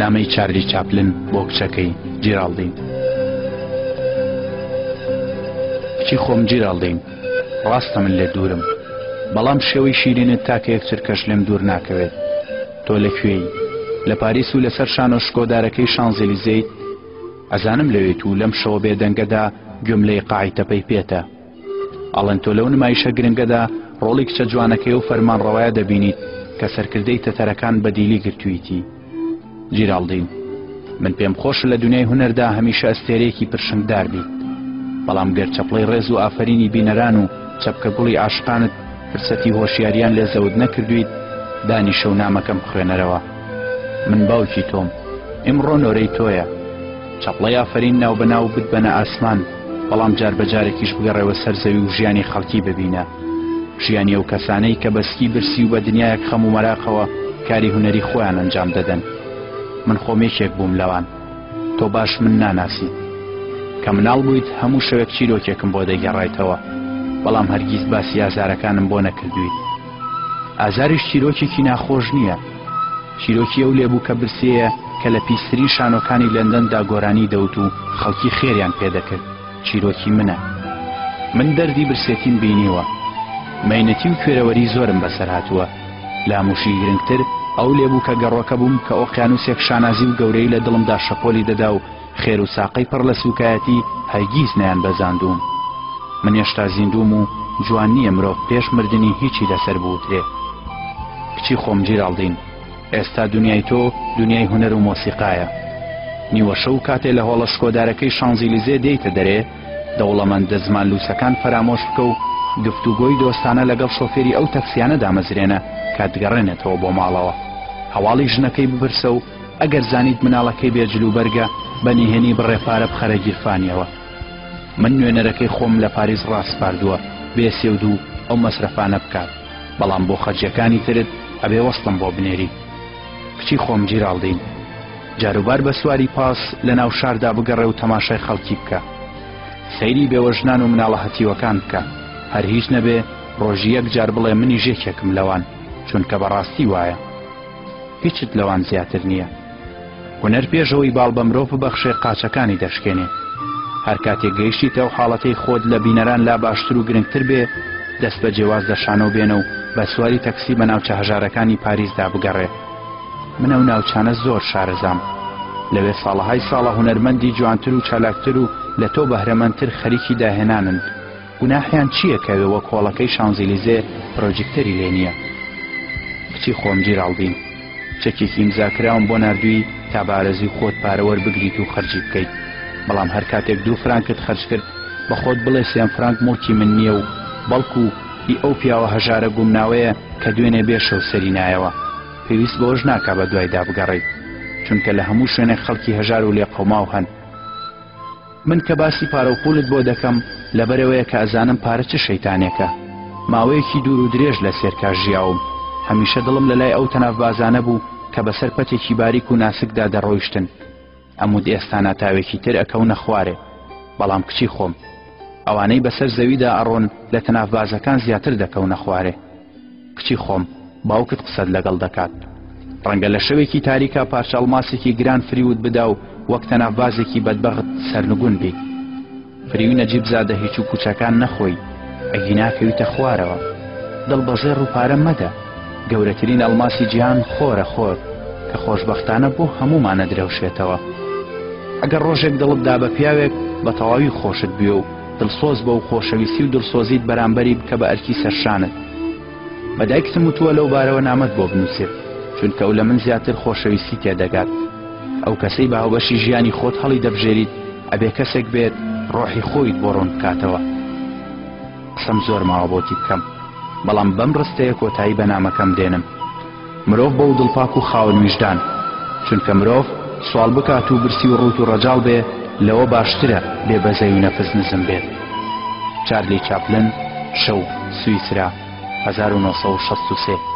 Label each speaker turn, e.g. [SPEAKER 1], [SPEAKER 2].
[SPEAKER 1] نامەی چارلی چاپلن بۆ کچەکەی جیرالدین. کچی خۆم جیرالدین، ڕاستە من لێ دوورم، بەڵام شێوەی شیرینت تاکە یەکچرکەش لێم دوور ناکەوێت. تۆ لەکوێی؟ لە پاریس و لەسەر شانۆشکۆدارەکەی شانزەلیزەیت؟ ئەزانم لەوێت و لەم شەوە بێدەنگەدا گوێم لەی قاعی تەپەی پێتە. ئەڵێن تۆ لەو نمایشە گرنگەدا ڕۆڵی کچە جوانەکەی و فەرمانڕەوایە دەبینیت کە سەرکردەی تەتەرەکان بەدیلی گرتوویتی. جیرالدین، من پێم خۆشە لە دنیای هونەردا هەمیشە ئەستێرەیەکی پرشنگدار بیت، بەڵام گەر چەپڵەی ڕێز و ئافرینی بینەران و چەپکە گوڵی عاشقانت فرسەتی هۆشیاریان لێ زەود نەکردویت، دانیشە و نامەکەم بخوێنەرەوە. من باوکی تۆم، ئیمڕۆ نۆرەی تۆیە. چەپڵەی ئافرین ناو بەناو بتبەنە ئاسمان، بەڵام جار بەجارێکیش بگەڕێوە سەر زەوی و ژیانی خەڵکی ببینە، ژیانی ئەو کەسانەی کە بەسکی برسی و بە دنیایەک خەم و مەراقەوە کاری هونەری خۆیان ئەنجام دەدەن. من خۆمێکێک بووم لەوان، تۆ باش من ناناسی. کە مناڵ بوویت هەموو شەوێک چیرۆکێکم بۆ دەگەڕایتەوە، بەڵام هەرگیز باسی ئازارەکانم بۆ نەکردوویت. ئازاریش چیرۆکێکی ناخۆش نییە، چیرۆکی ئەو لێبوو کە برسەیە کە لە پیسترین شانۆکانی لەندەندا گۆرانی دەوت و خەڵکی خێریان پێدەکرد. چیرۆکی منە. من دەردی برسێتیم بینیوە، مەینەتی و کوێرەوەری زۆرم بەسەر هاتووە. لە هەمووشی گرنگتر ئەو لێبوو کە گەڕۆکە بووم کە ئۆقیانوسێک شانازی و گەورەی لە دڵمدا شەپۆلی دەدا و خێر و ساقەی پڕ لە سوکایەتی هەرگیز نەیان بەزاندوم. من هێشتا زیندوم و جوان نییە مرۆڤ پێش مردنی هیچی لەسەر بوترێ. کچی خۆم جیرالدین، ئێستا دنیای تۆ دنیای هونەر و مۆسیقایە. نیوە شەو کاتێ لە هۆڵەشکۆدارەکەی شانزیلیزێ دێیتە دەرێ، دەوڵەمەندە زمان لووسەکان فەرامۆش بکە و گفتوگۆی دۆستانە لەگەڵ شۆفێری ئەو تەکسیانە دامەزرێنە کە دگەڕێنێتەوە بۆ ماڵەوە. هەواڵی ژنەکەی ببرسە و ئەگەر زانیت مناڵەکەی بێجلوبەرگە بەنیهێنی بڕێپارە بخەرە گیرفانیەوە. من نوێنەرەکەی خۆم لە پاریس ڕاستپاردووە بێ سێود و ئەو مەسرەفانە بکات، بەڵام بۆ خەرجیەکانی ترت ئەبێ وەستم بۆ بنێری. کچی خۆم جیرالدین، جاروبار بە سواری پاس لە ناو شاردا بگەڕێ و تەماشای خەڵکی بکە، سەیری بێوەژنان و مناڵە هەتیوەکان بکە، هەر هیچ نەبێ ڕۆژی یەک جار بڵێ منی ژێکێکم لەوان، چونکە بەڕاستی وایە هیچت لەوان زیاتر نییە. هونەر پێشەوەی باڵ بە مرۆڤ ببەخشێ قاچەکانی دەشکێنێ. هەر کاتێک گەیشتیتە و حاڵەتەی خۆت لە بینەران لا باشتر و گرنگتر بێ، دەست بە جێواز دەشانە و بێنە و بە سواری تەکسی بە ناوچە هەژارەکانی پاریسدا بگەڕێ. من ئەو ناوچانە زۆر شارەزام، لەوێ ساڵەهای ساڵە هونەرمەندی جوانتر و چالاکتر و لە تۆ بەهرەمەندتر خەریکی داهێنانن. گوناحیان چییە کە وە کۆڵەکەی شانزیلیزێ پرۆجێکتەری لێ نییە؟ کچی خۆم جیرالدین، چەکێکی ئیمزاکراوم بۆ ناردووی تا بارەزی خۆت پارەوەر بگریت و خەرجی بکەیت، بەڵام هەر کاتێک 2 فرانکت خەرج کرد بە خۆت بڵێ 3 فرانک موڵکی من نییە و بەڵکو هی ئەو پیاوە هەژارە گومناوەیە کە دوێنێ بێشە و سەری نایەوە. پێویست بەوەش ناکا بە دوایدا بگەڕێیت، چونکە لە هەموو شوێنێک خەڵکی هەژار و لێ قەوماو هەن. من کە باسی پارە و پوولت بۆ دەکەم لەبەرەوەیە کە ئەزانم پارە چ شەیتانێکە. ماوەیەکی دوور و درێژ لە سێرکا ژیاوم، هەمیشە دڵم لەلای ئەو تەنافبازانە بوو کە بەسەر پەتێکی باریک و ناسکدا دەڕۆیشتن. ئەمود ئێستا ناتاوێکی تر ئەکەونە خوارێ، بەڵام کچی خۆم ئەوانەی بەسەر زەویدا ئەڕۆن لە تەنافبازەکان زیاتر دەکەونە خوارێ. کچی خۆم، باوکت قسەت لەگەڵ دەکات، ڕەنگە لە شەوێکی تاریکا پارچە ئەڵماسێکی گران فریوت بدا و وەک تەنافبازێکی بەدبەخت سەرنگون بیت. فریوی نەجیب زادە هیچ و کوچەکان نەخۆی، ئەگی ناکەویتە خوارەوە. دڵبەزێڕ و پارە مەدە، گەورەترین ئەڵماسی جیهان خۆرە خۆر کە خۆشبەختانە بۆ هەمومانە درەوشێتەوە. ئەگەر ڕۆژێک دڵتدا بە پیاوێک بە تەواوی خۆشت بیە و دڵسۆز بە و خۆشەویستی و دڵسۆزیت بەرامبەری بکە بە ئەرکی سەرشانت. بەدایکتم وتووە لەو بارەوە نامەت بۆ بنووسێت، چونکە ئەو لە من زیاتر خۆشەویستی تێدەگات. ئەو کەسەی باوبەشی ژیانی خۆت هەڵی دەبژێریت ئەبێ کەسێک بێت ڕۆحی خۆیت بۆ ڕوون بکاتەوە. قسەم زۆر ماوە بۆتی بکەم، بەڵام بەم ڕستەیە کۆتایی بە نامەکەم دێنم. مرۆڤ بەو دڵپاک و خاوەن ویژدان، چونکە مرۆڤ سوال بکات و برسی و ڕوت و ڕەجاڵ بێ لەوە باشترە بێبەزەی و نەفس نزم بێت. چارلی چاپلن، شەو، سویسرا، 1963.